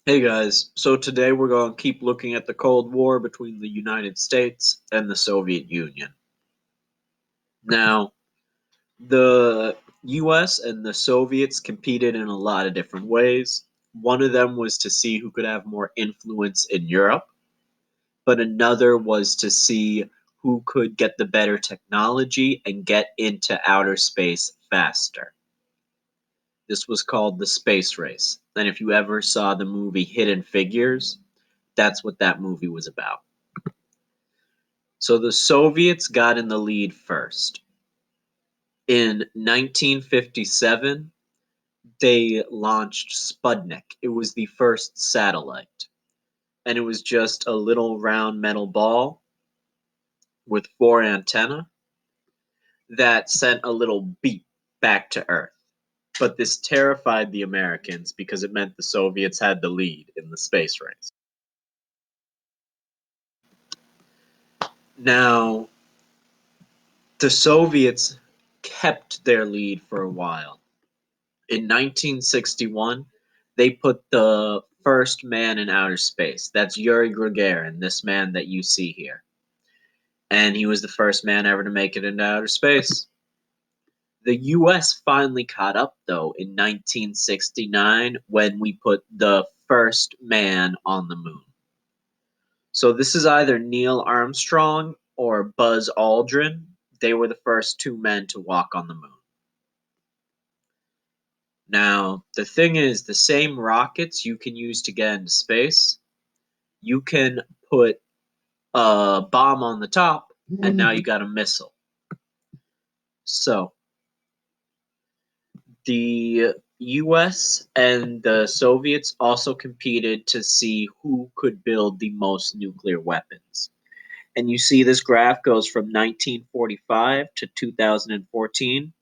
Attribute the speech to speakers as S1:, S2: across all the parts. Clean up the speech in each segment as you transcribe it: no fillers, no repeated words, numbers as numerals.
S1: Hey guys, so today we're going to keep looking at the Cold War between the United States and the Soviet Union. Now, the US and the Soviets competed in a lot of different ways. One of them was to see who could have more influence in Europe, but another was to see who could get the better technology and get into outer space faster. This was called the space race. And if you ever saw the movie Hidden Figures, that's what that movie was about. So the Soviets got in the lead first. In 1957, they launched Sputnik. It was the first satellite, and it was just a little round metal ball with four antennae that sent a little beep back to Earth. But this terrified the Americans because it meant the Soviets had the lead in the space race. Now, the Soviets kept their lead for a while. In 1961, they put the first man in outer space. That's Yuri Gagarin, this man that you see here. And he was the first man ever to make it into outer space. The US finally caught up, though, in 1969 when we put the first man on the moon. So this is either Neil Armstrong or Buzz Aldrin. They were the first two men to walk on the moon. Now, the thing is, the same rockets you can use to get into space, you can put a bomb on the top, and now you got a missile. So, the US and the Soviets also competed to see who could build the most nuclear weapons. And you see this graph goes from 1945 to 2014,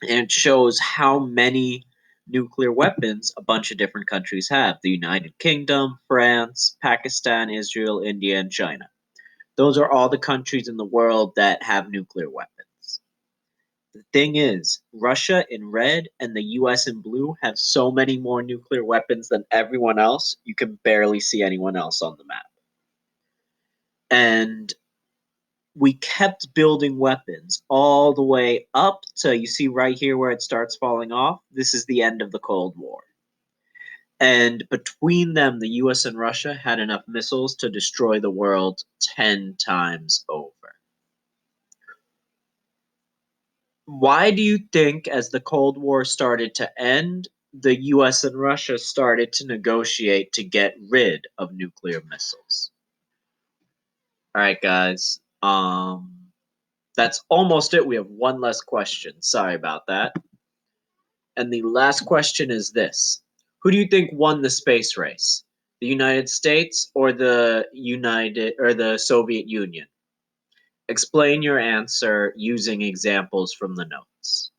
S1: and it shows how many nuclear weapons a bunch of different countries have: the United Kingdom, France, Pakistan, Israel, India, and China. Those are all the countries in the world that have nuclear weapons. The thing is, Russia in red and the US in blue have so many more nuclear weapons than everyone else, you can barely see anyone else on the map. And we kept building weapons all the way up to, you see right here where it starts falling off, this is the end of the Cold War. And between them, the US and Russia had enough missiles to destroy the world 10 times over. Why do you think, as the Cold War started to end, the US and Russia started to negotiate to get rid of nuclear missiles? All right, guys. That's almost it. We have one less question. Sorry about that. And the last question is this: who do you think won the space race? The United States or the Soviet Union? Explain your answer using examples from the notes.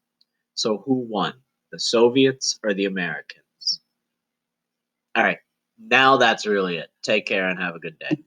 S1: So who won? The Soviets or the Americans? All right. Now that's really it. Take care and have a good day.